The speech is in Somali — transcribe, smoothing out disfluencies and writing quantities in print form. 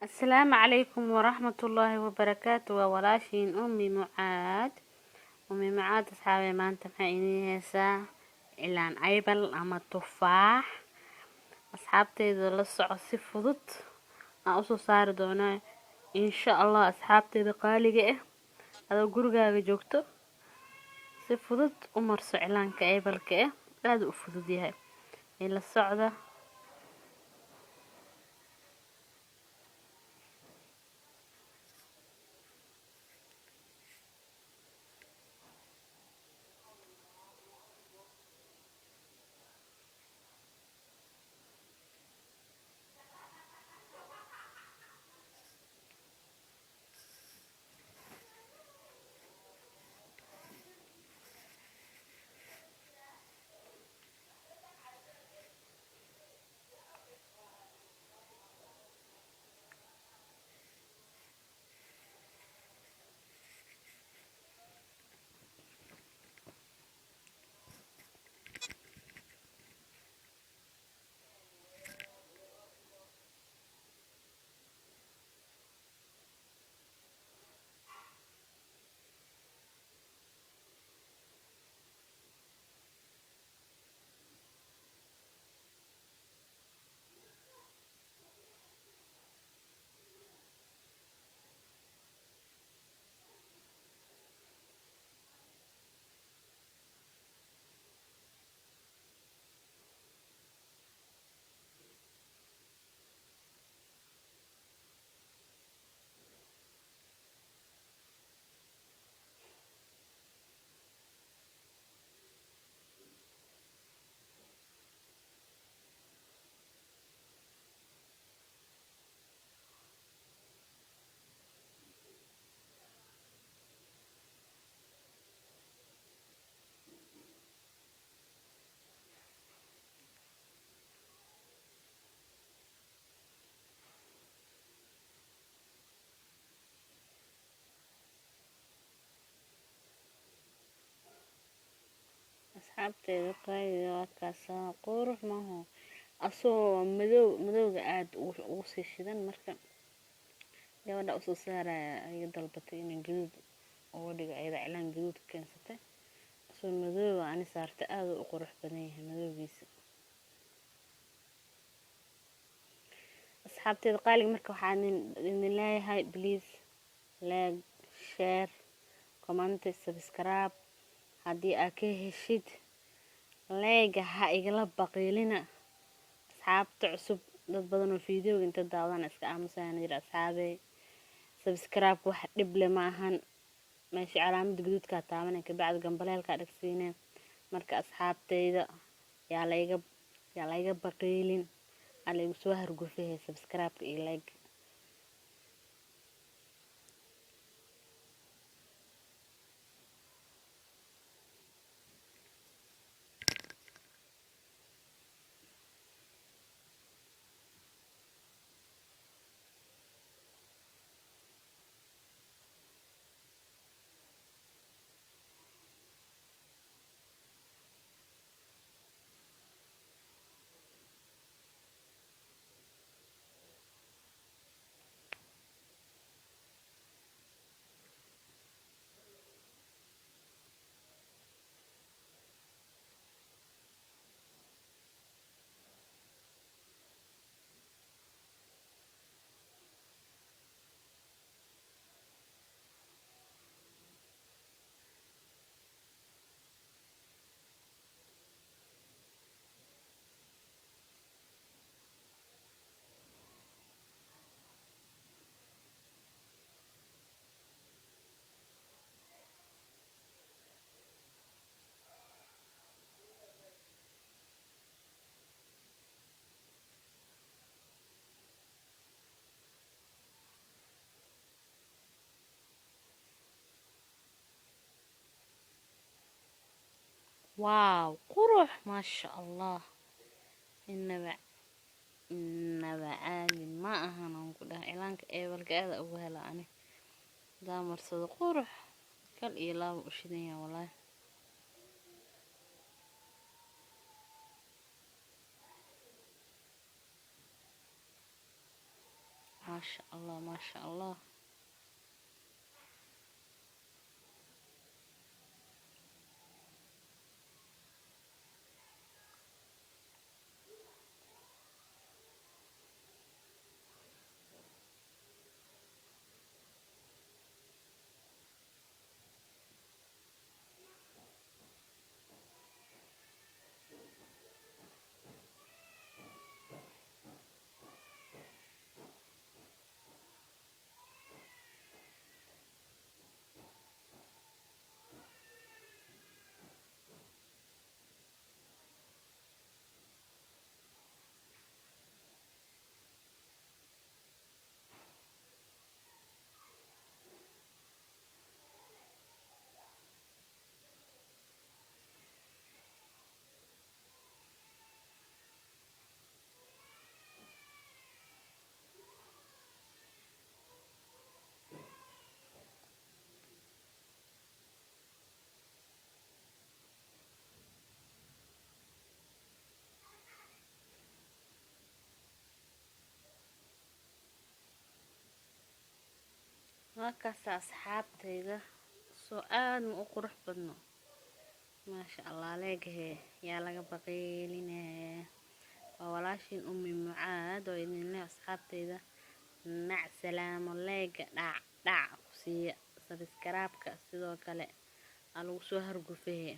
السلام عليكم ورحمة الله وبركاته وولاشين أمي معاد أصحابي ما أنت محيني هسا إلان أيبل أما تفاح أصحابتي إذا لسه عصي فضت أصو صار دونا إن شاء الله أصحابتي إذا قالي هذا قرقا جوكتو سفضت أمرسو إعلان كأيبل هذا أفضت ياهي إلا الصعدة أصحابتي قايدة وكاسا قروح ما هو أصو مدوغ عاد وصي شدان مركا gabadha usoo saaraya ay dalbatay in gaduud oo dhiga ayada cilaan gaduud keensatay soo madoow aan saartay aad u qurux badan yahay madowgiisa asxaabteeda qaaliga marka waxaan idin leeyahay please like share comment subscribe haddii aad ka heshid leega ha igala baqiilina asxaabta cusub dad badan oo fiidiyowga inta daawadaan iska aamusayaan jira asxaabey subscribe wax dhib leh ma ahan meesha calaamada gaduudka taabanay ka bacda gambaleelka dhagsiinay marka asxaabteyda yaa la iga baqiilin ala igu soo hargufay subscribe iyo like واو قروح ما شاء الله إنما عالي ما أهنا نقول إعلانك أيبلك هذا أولها أنا دامر صدق قروح كل إله وشدني والله ما maasha allah maasha allah. markaas asxaabtayda soo aad ma u qurux badno maasha allah leegahe yaa laga baqeelinaa waa walaashin ummi mucaad oo idin leh asxaabtayda mac salaamo leega dhac ku siiya sabskaraabka sidoo kale aa lagu soo hargufee